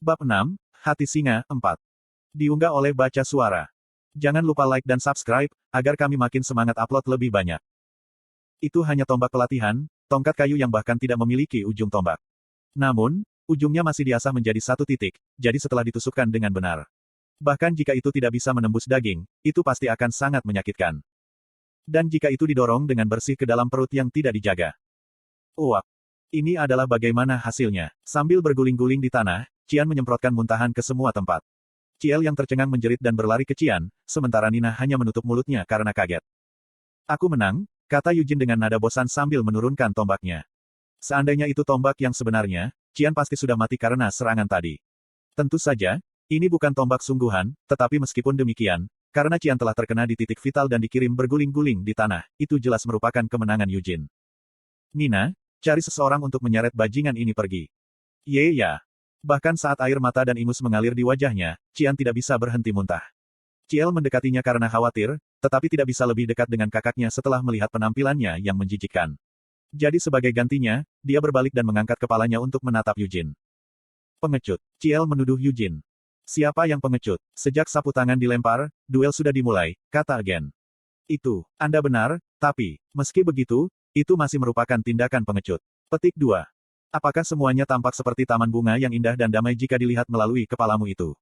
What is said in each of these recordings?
Bab 6, Hati Singa, 4. Diunggah oleh Baca Suara. Jangan lupa like dan subscribe, agar kami makin semangat upload lebih banyak. Itu hanya tombak pelatihan, tongkat kayu yang bahkan tidak memiliki ujung tombak. Namun, ujungnya masih diasah menjadi satu titik, jadi setelah ditusukkan dengan benar. Bahkan jika itu tidak bisa menembus daging, itu pasti akan sangat menyakitkan. Dan jika itu didorong dengan bersih ke dalam perut yang tidak dijaga. Uap. Ini adalah bagaimana hasilnya. Sambil berguling-guling di tanah, Qian menyemprotkan muntahan ke semua tempat. Ciel yang tercengang menjerit dan berlari ke Qian, sementara Nina hanya menutup mulutnya karena kaget. Aku menang, kata Yujin dengan nada bosan sambil menurunkan tombaknya. Seandainya itu tombak yang sebenarnya, Qian pasti sudah mati karena serangan tadi. Tentu saja, ini bukan tombak sungguhan, tetapi meskipun demikian, karena Qian telah terkena di titik vital dan dikirim berguling-guling di tanah, itu jelas merupakan kemenangan Yujin. Nina, cari seseorang untuk menyeret bajingan ini pergi. Ye ya. Bahkan saat air mata dan ingus mengalir di wajahnya, Qian tidak bisa berhenti muntah. Ciel mendekatinya karena khawatir, tetapi tidak bisa lebih dekat dengan kakaknya setelah melihat penampilannya yang menjijikkan. Jadi sebagai gantinya, dia berbalik dan mengangkat kepalanya untuk menatap Yujin. Pengecut. Ciel menuduh Yujin. Siapa yang pengecut? Sejak sapu tangan dilempar, duel sudah dimulai, kata Gen. Itu, Anda benar, tapi, meski begitu, itu masih merupakan tindakan pengecut. Petik 2. Apakah semuanya tampak seperti taman bunga yang indah dan damai jika dilihat melalui kepalamu itu?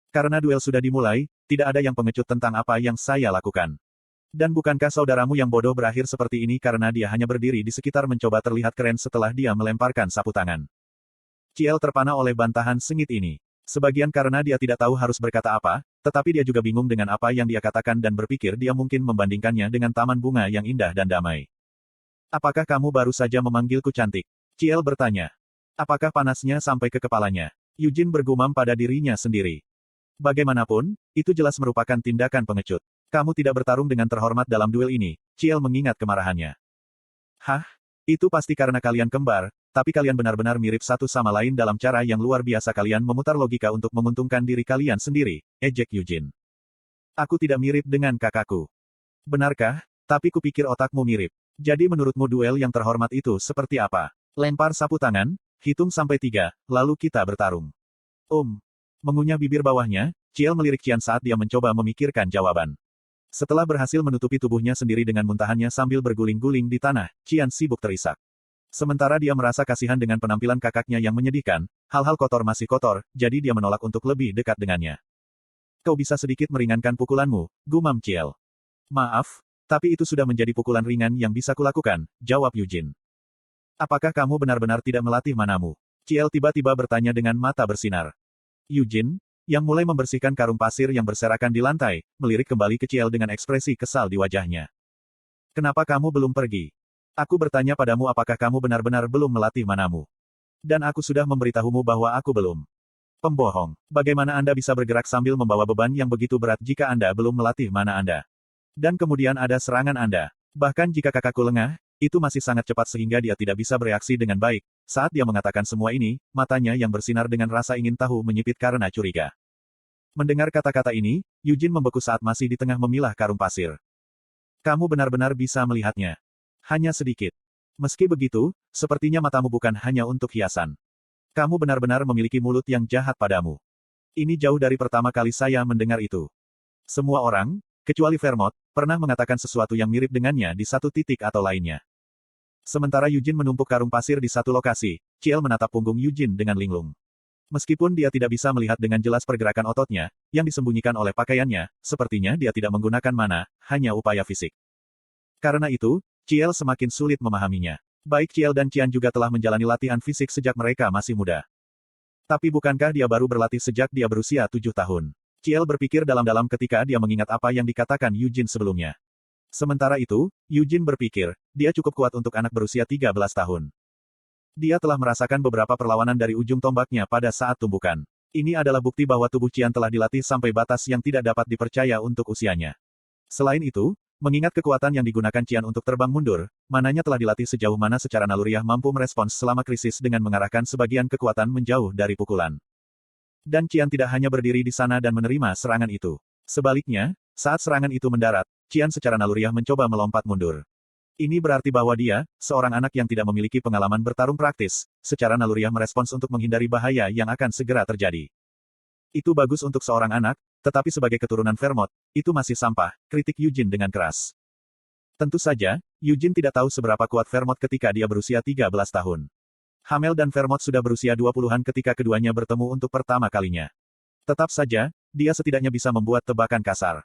Karena duel sudah dimulai, tidak ada yang pengecut tentang apa yang saya lakukan. Dan bukankah saudaramu yang bodoh berakhir seperti ini karena dia hanya berdiri di sekitar mencoba terlihat keren setelah dia melemparkan sapu tangan? Ciel terpana oleh bantahan sengit ini. Sebagian karena dia tidak tahu harus berkata apa, tetapi dia juga bingung dengan apa yang dia katakan dan berpikir dia mungkin membandingkannya dengan taman bunga yang indah dan damai. Apakah kamu baru saja memanggilku cantik? Ciel bertanya. Apakah panasnya sampai ke kepalanya? Yujin bergumam pada dirinya sendiri. Bagaimanapun, itu jelas merupakan tindakan pengecut. Kamu tidak bertarung dengan terhormat dalam duel ini, Ciel mengingat kemarahannya. Hah? Itu pasti karena kalian kembar, tapi kalian benar-benar mirip satu sama lain dalam cara yang luar biasa kalian memutar logika untuk menguntungkan diri kalian sendiri, ejek Yujin. Aku tidak mirip dengan kakakku. Benarkah? Tapi kupikir otakmu mirip. Jadi menurutmu duel yang terhormat itu seperti apa? Lempar sapu tangan, hitung sampai 3, lalu kita bertarung. Mengunyah bibir bawahnya, Ciel melirik Qian saat dia mencoba memikirkan jawaban. Setelah berhasil menutupi tubuhnya sendiri dengan muntahannya sambil berguling-guling di tanah, Qian sibuk terisak. Sementara dia merasa kasihan dengan penampilan kakaknya yang menyedihkan, hal-hal kotor masih kotor, jadi dia menolak untuk lebih dekat dengannya. Kau bisa sedikit meringankan pukulanmu, gumam Ciel. Maaf, tapi itu sudah menjadi pukulan ringan yang bisa kulakukan, jawab Yujin. Apakah kamu benar-benar tidak melatih manamu? Ciel tiba-tiba bertanya dengan mata bersinar. Yujin, yang mulai membersihkan karung pasir yang berserakan di lantai, melirik kembali ke Ciel dengan ekspresi kesal di wajahnya. Kenapa kamu belum pergi? Aku bertanya padamu apakah kamu benar-benar belum melatih manamu? Dan aku sudah memberitahumu bahwa aku belum. Pembohong, bagaimana Anda bisa bergerak sambil membawa beban yang begitu berat jika Anda belum melatih mana Anda? Dan kemudian ada serangan Anda. Bahkan jika kakakku lengah, itu masih sangat cepat sehingga dia tidak bisa bereaksi dengan baik. Saat dia mengatakan semua ini, matanya yang bersinar dengan rasa ingin tahu menyipit karena curiga. Mendengar kata-kata ini, Yujin membeku saat masih di tengah memilah karung pasir. Kamu benar-benar bisa melihatnya. Hanya sedikit. Meski begitu, sepertinya matamu bukan hanya untuk hiasan. Kamu benar-benar memiliki mulut yang jahat padamu. Ini jauh dari pertama kali saya mendengar itu. Semua orang, kecuali Vermont, pernah mengatakan sesuatu yang mirip dengannya di satu titik atau lainnya. Sementara Yujin menumpuk karung pasir di satu lokasi, Ciel menatap punggung Yujin dengan linglung. Meskipun dia tidak bisa melihat dengan jelas pergerakan ototnya, yang disembunyikan oleh pakaiannya, sepertinya dia tidak menggunakan mana, hanya upaya fisik. Karena itu, Ciel semakin sulit memahaminya. Baik Ciel dan Qian juga telah menjalani latihan fisik sejak mereka masih muda. Tapi bukankah dia baru berlatih sejak dia berusia 7 tahun? Ciel berpikir dalam-dalam ketika dia mengingat apa yang dikatakan Yujin sebelumnya. Sementara itu, Yujin berpikir, dia cukup kuat untuk anak berusia 13 tahun. Dia telah merasakan beberapa perlawanan dari ujung tombaknya pada saat tumbukan. Ini adalah bukti bahwa tubuh Qian telah dilatih sampai batas yang tidak dapat dipercaya untuk usianya. Selain itu, mengingat kekuatan yang digunakan Qian untuk terbang mundur, mananya telah dilatih sejauh mana secara naluriah mampu merespons selama krisis dengan mengarahkan sebagian kekuatan menjauh dari pukulan. Dan Qian tidak hanya berdiri di sana dan menerima serangan itu. Sebaliknya, saat serangan itu mendarat, Qian secara naluriah mencoba melompat mundur. Ini berarti bahwa dia, seorang anak yang tidak memiliki pengalaman bertarung praktis, secara naluriah merespons untuk menghindari bahaya yang akan segera terjadi. Itu bagus untuk seorang anak, tetapi sebagai keturunan Vermont, itu masih sampah, kritik Eugene dengan keras. Tentu saja, Eugene tidak tahu seberapa kuat Vermont ketika dia berusia 13 tahun. Hamel dan Vermont sudah berusia 20-an ketika keduanya bertemu untuk pertama kalinya. Tetap saja, dia setidaknya bisa membuat tebakan kasar.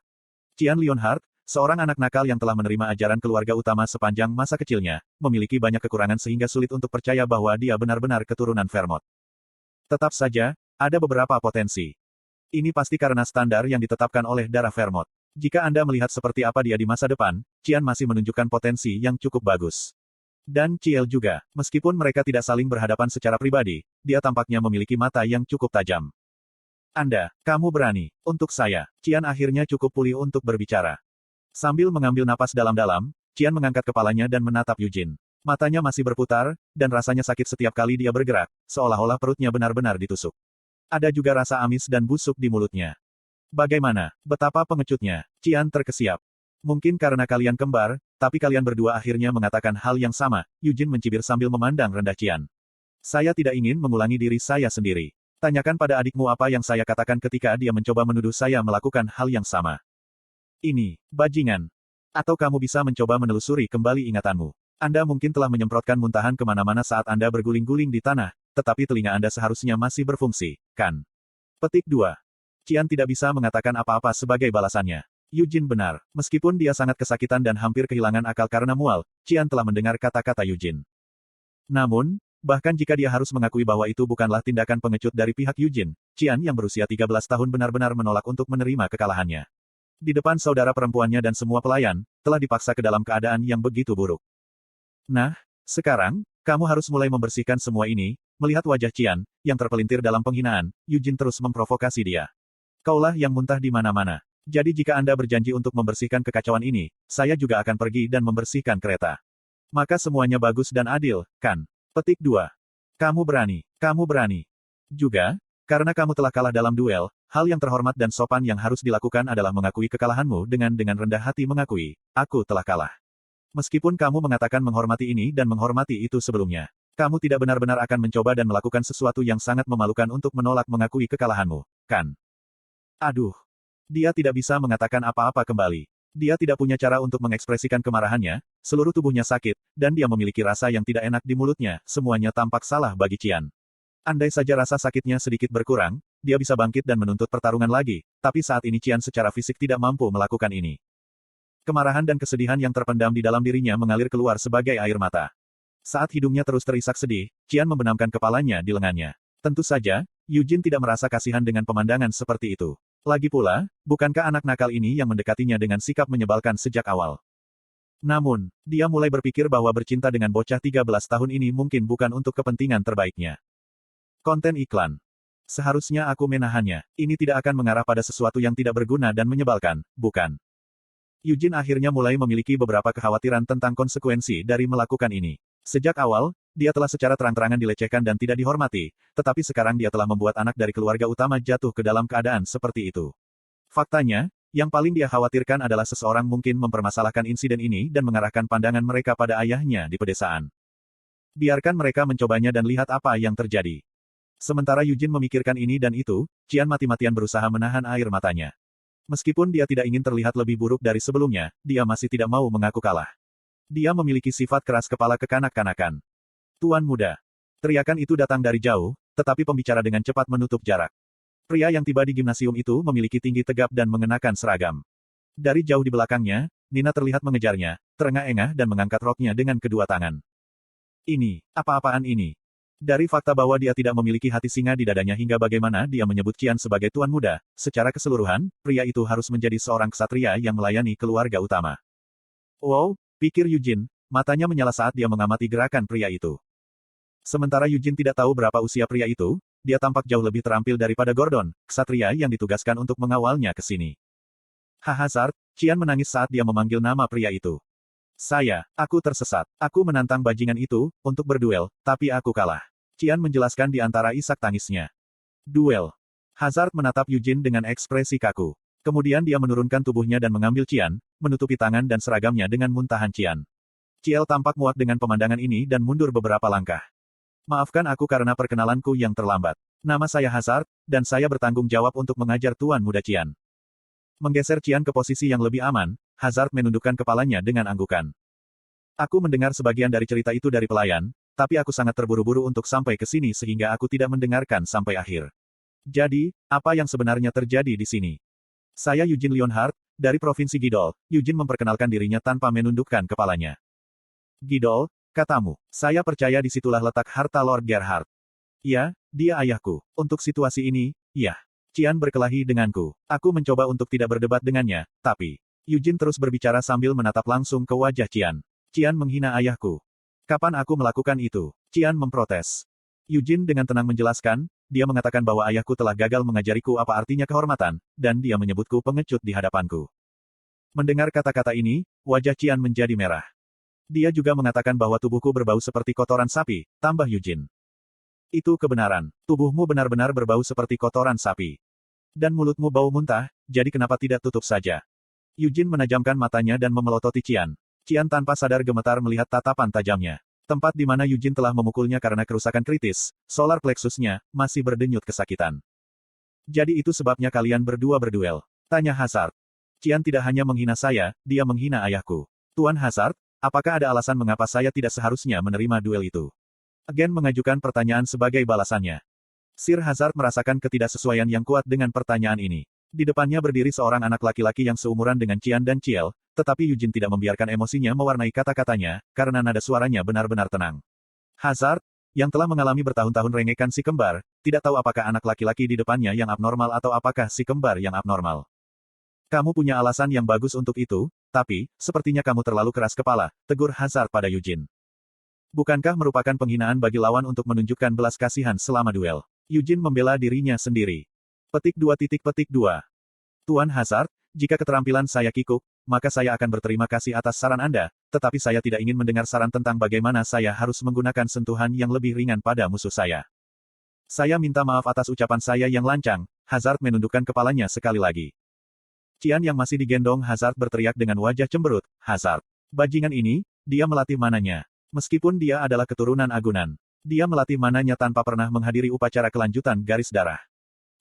Qian Leonhardt, seorang anak nakal yang telah menerima ajaran keluarga utama sepanjang masa kecilnya, memiliki banyak kekurangan sehingga sulit untuk percaya bahwa dia benar-benar keturunan Vermont. Tetap saja, ada beberapa potensi. Ini pasti karena standar yang ditetapkan oleh darah Vermont. Jika Anda melihat seperti apa dia di masa depan, Qian masih menunjukkan potensi yang cukup bagus. Dan Ciel juga, meskipun mereka tidak saling berhadapan secara pribadi, dia tampaknya memiliki mata yang cukup tajam. Kamu berani. Untuk saya, Qian akhirnya cukup pulih untuk berbicara. Sambil mengambil napas dalam-dalam, Qian mengangkat kepalanya dan menatap Eugene. Matanya masih berputar, dan rasanya sakit setiap kali dia bergerak, seolah-olah perutnya benar-benar ditusuk. Ada juga rasa amis dan busuk di mulutnya. Bagaimana? Betapa pengecutnya. Qian terkesiap. Mungkin karena kalian kembar, tapi kalian berdua akhirnya mengatakan hal yang sama, Eugene mencibir sambil memandang rendah Qian. Saya tidak ingin mengulangi diri saya sendiri. Tanyakan pada adikmu apa yang saya katakan ketika dia mencoba menuduh saya melakukan hal yang sama. Ini, bajingan. Atau kamu bisa mencoba menelusuri kembali ingatanmu. Anda mungkin telah menyemprotkan muntahan kemana-mana saat Anda berguling-guling di tanah, tetapi telinga Anda seharusnya masih berfungsi, kan? Petik 2. Qian tidak bisa mengatakan apa-apa sebagai balasannya. Eugene benar. Meskipun dia sangat kesakitan dan hampir kehilangan akal karena mual, Qian telah mendengar kata-kata Eugene. Namun, bahkan jika dia harus mengakui bahwa itu bukanlah tindakan pengecut dari pihak Eugene, Qian yang berusia 13 tahun benar-benar menolak untuk menerima kekalahannya. Di depan saudara perempuannya dan semua pelayan, telah dipaksa ke dalam keadaan yang begitu buruk. Nah, sekarang, kamu harus mulai membersihkan semua ini. Melihat wajah Qian, yang terpelintir dalam penghinaan, Eugene terus memprovokasi dia. Kaulah yang muntah di mana-mana. Jadi jika Anda berjanji untuk membersihkan kekacauan ini, saya juga akan pergi dan membersihkan kereta. Maka semuanya bagus dan adil, kan? Petik 2. Kamu berani. Juga, karena kamu telah kalah dalam duel, hal yang terhormat dan sopan yang harus dilakukan adalah mengakui kekalahanmu dengan rendah hati mengakui, aku telah kalah. Meskipun kamu mengatakan menghormati ini dan menghormati itu sebelumnya, kamu tidak benar-benar akan mencoba dan melakukan sesuatu yang sangat memalukan untuk menolak mengakui kekalahanmu, kan? Aduh. Dia tidak bisa mengatakan apa-apa kembali. Dia tidak punya cara untuk mengekspresikan kemarahannya, seluruh tubuhnya sakit, dan dia memiliki rasa yang tidak enak di mulutnya, semuanya tampak salah bagi Qian. Andai saja rasa sakitnya sedikit berkurang, dia bisa bangkit dan menuntut pertarungan lagi, tapi saat ini Qian secara fisik tidak mampu melakukan ini. Kemarahan dan kesedihan yang terpendam di dalam dirinya mengalir keluar sebagai air mata. Saat hidungnya terus terisak sedih, Qian membenamkan kepalanya di lengannya. Tentu saja, Eugene tidak merasa kasihan dengan pemandangan seperti itu. Lagi pula, bukankah anak nakal ini yang mendekatinya dengan sikap menyebalkan sejak awal? Namun, dia mulai berpikir bahwa bercinta dengan bocah 13 tahun ini mungkin bukan untuk kepentingan terbaiknya. Konten iklan. Seharusnya aku menahannya. Ini tidak akan mengarah pada sesuatu yang tidak berguna dan menyebalkan, bukan? Eugene akhirnya mulai memiliki beberapa kekhawatiran tentang konsekuensi dari melakukan ini. Sejak awal, dia telah secara terang-terangan dilecehkan dan tidak dihormati, tetapi sekarang dia telah membuat anak dari keluarga utama jatuh ke dalam keadaan seperti itu. Faktanya, yang paling dia khawatirkan adalah seseorang mungkin mempermasalahkan insiden ini dan mengarahkan pandangan mereka pada ayahnya di pedesaan. Biarkan mereka mencobanya dan lihat apa yang terjadi. Sementara Eugene memikirkan ini dan itu, Qian mati-matian berusaha menahan air matanya. Meskipun dia tidak ingin terlihat lebih buruk dari sebelumnya, dia masih tidak mau mengaku kalah. Dia memiliki sifat keras kepala kekanak-kanakan. Tuan muda. Teriakan itu datang dari jauh, tetapi pembicara dengan cepat menutup jarak. Pria yang tiba di gimnasium itu memiliki tinggi tegap dan mengenakan seragam. Dari jauh di belakangnya, Nina terlihat mengejarnya, terengah-engah dan mengangkat roknya dengan kedua tangan. Ini, apa-apaan ini? Dari fakta bahwa dia tidak memiliki hati singa di dadanya hingga bagaimana dia menyebut Qian sebagai tuan muda, secara keseluruhan, pria itu harus menjadi seorang ksatria yang melayani keluarga utama. Wow, pikir Eugene, matanya menyala saat dia mengamati gerakan pria itu. Sementara Eugene tidak tahu berapa usia pria itu, dia tampak jauh lebih terampil daripada Gordon, ksatria yang ditugaskan untuk mengawalnya ke sini. Hazard, Qian menangis saat dia memanggil nama pria itu. Aku tersesat. Aku menantang bajingan itu, untuk berduel, tapi aku kalah. Qian menjelaskan di antara isak tangisnya. Duel. Hazard menatap Eugene dengan ekspresi kaku. Kemudian dia menurunkan tubuhnya dan mengambil Qian, menutupi tangan dan seragamnya dengan muntahan Qian. Ciel tampak muak dengan pemandangan ini dan mundur beberapa langkah. Maafkan aku karena perkenalanku yang terlambat. Nama saya Hazard, dan saya bertanggung jawab untuk mengajar Tuan Muda Qian. Menggeser Qian ke posisi yang lebih aman, Hazard menundukkan kepalanya dengan anggukan. Aku mendengar sebagian dari cerita itu dari pelayan, tapi aku sangat terburu-buru untuk sampai ke sini sehingga aku tidak mendengarkan sampai akhir. Jadi, apa yang sebenarnya terjadi di sini? Saya Eugene Leonhardt, dari Provinsi Gidol. Eugene memperkenalkan dirinya tanpa menundukkan kepalanya. Gidol, katamu. Saya percaya disitulah letak harta Lord Gerhard. Ya, dia ayahku. Untuk situasi ini, ya. Qian berkelahi denganku. Aku mencoba untuk tidak berdebat dengannya, tapi... Eugene terus berbicara sambil menatap langsung ke wajah Qian. Qian menghina ayahku. Kapan aku melakukan itu? Qian memprotes. Eugene dengan tenang menjelaskan, dia mengatakan bahwa ayahku telah gagal mengajariku apa artinya kehormatan, dan dia menyebutku pengecut di hadapanku. Mendengar kata-kata ini, wajah Qian menjadi merah. Dia juga mengatakan bahwa tubuhku berbau seperti kotoran sapi, tambah Eugene. Itu kebenaran. Tubuhmu benar-benar berbau seperti kotoran sapi. Dan mulutmu bau muntah, jadi kenapa tidak tutup saja? Eugene menajamkan matanya dan memelototi Qian. Qian tanpa sadar gemetar melihat tatapan tajamnya. Tempat di mana Eugene telah memukulnya karena kerusakan kritis, solar plexusnya, masih berdenyut kesakitan. Jadi itu sebabnya kalian berdua berduel? Tanya Hazard. Qian tidak hanya menghina saya, dia menghina ayahku. Tuan Hazard, apakah ada alasan mengapa saya tidak seharusnya menerima duel itu? Agen mengajukan pertanyaan sebagai balasannya. Sir Hazard merasakan ketidaksesuaian yang kuat dengan pertanyaan ini. Di depannya berdiri seorang anak laki-laki yang seumuran dengan Qian dan Ciel, tetapi Eugene tidak membiarkan emosinya mewarnai kata-katanya, karena nada suaranya benar-benar tenang. Hazard, yang telah mengalami bertahun-tahun rengekan si kembar, tidak tahu apakah anak laki-laki di depannya yang abnormal atau apakah si kembar yang abnormal. Kamu punya alasan yang bagus untuk itu, tapi, sepertinya kamu terlalu keras kepala, tegur Hazard pada Eugene. Bukankah merupakan penghinaan bagi lawan untuk menunjukkan belas kasihan selama duel? Eugene membela dirinya sendiri. Petik 2. Tuan Hazard, jika keterampilan saya kikuk, maka saya akan berterima kasih atas saran Anda, tetapi saya tidak ingin mendengar saran tentang bagaimana saya harus menggunakan sentuhan yang lebih ringan pada musuh saya. Saya minta maaf atas ucapan saya yang lancang. Hazard menundukkan kepalanya sekali lagi. Qian yang masih digendong Hazard berteriak dengan wajah cemberut, Hazard. Bajingan ini, dia melatih mananya. Meskipun dia adalah keturunan agunan. Dia melatih mananya tanpa pernah menghadiri upacara kelanjutan garis darah.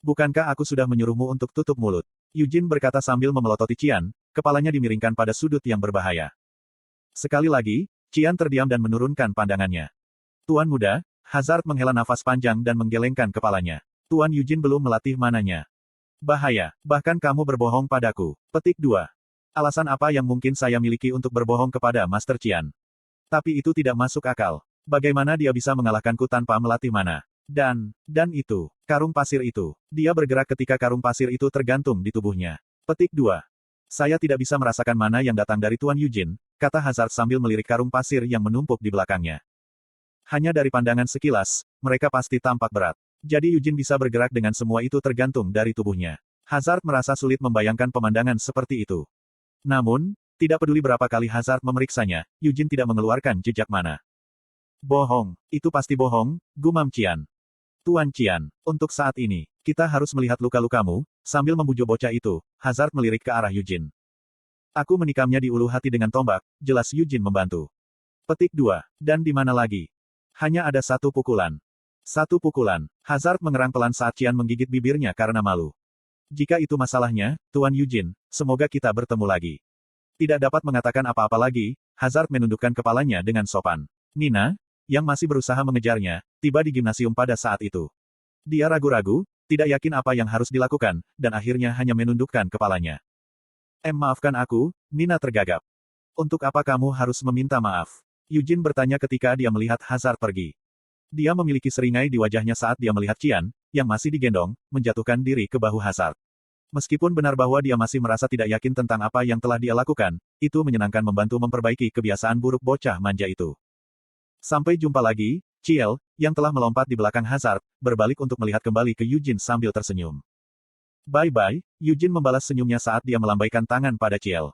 Bukankah aku sudah menyuruhmu untuk tutup mulut? Eugene berkata sambil memelototi Qian, kepalanya dimiringkan pada sudut yang berbahaya. Sekali lagi, Qian terdiam dan menurunkan pandangannya. Tuan muda, Hazard menghela nafas panjang dan menggelengkan kepalanya. Tuan Eugene belum melatih mananya. Bahaya, bahkan kamu berbohong padaku. Petik 2. Alasan apa yang mungkin saya miliki untuk berbohong kepada Master Qian? Tapi itu tidak masuk akal. Bagaimana dia bisa mengalahkanku tanpa melatih mana? Dan itu, karung pasir itu. Dia bergerak ketika karung pasir itu tergantung di tubuhnya. Petik 2. Saya tidak bisa merasakan mana yang datang dari Tuan Eugene, kata Hazard sambil melirik karung pasir yang menumpuk di belakangnya. Hanya dari pandangan sekilas, mereka pasti tampak berat. Jadi Eugene bisa bergerak dengan semua itu tergantung dari tubuhnya. Hazard merasa sulit membayangkan pemandangan seperti itu. Namun, tidak peduli berapa kali Hazard memeriksanya, Eugene tidak mengeluarkan jejak mana. Bohong, itu pasti bohong, gumam Qian. Tuan Qian, untuk saat ini, kita harus melihat luka-lukamu, sambil membujuk bocah itu, Hazard melirik ke arah Eugene. Aku menikamnya di ulu hati dengan tombak, jelas Eugene membantu. Petik 2. Dan di mana lagi? Hanya ada satu pukulan. Satu pukulan. Hazard mengerang pelan saat Qian menggigit bibirnya karena malu. Jika itu masalahnya, Tuan Eugene, semoga kita bertemu lagi. Tidak dapat mengatakan apa-apa lagi, Hazard menundukkan kepalanya dengan sopan. Nina, yang masih berusaha mengejarnya, tiba di gimnasium pada saat itu. Dia ragu-ragu, tidak yakin apa yang harus dilakukan, dan akhirnya hanya menundukkan kepalanya. Maafkan aku, Nina tergagap. Untuk apa kamu harus meminta maaf? Eugene bertanya ketika dia melihat Hazard pergi. Dia memiliki seringai di wajahnya saat dia melihat Qian, yang masih digendong, menjatuhkan diri ke bahu Hazard. Meskipun benar bahwa dia masih merasa tidak yakin tentang apa yang telah dia lakukan, itu menyenangkan membantu memperbaiki kebiasaan buruk bocah manja itu. Sampai jumpa lagi, Ciel, yang telah melompat di belakang Hazard, berbalik untuk melihat kembali ke Eugene sambil tersenyum. Bye-bye, Eugene membalas senyumnya saat dia melambaikan tangan pada Ciel.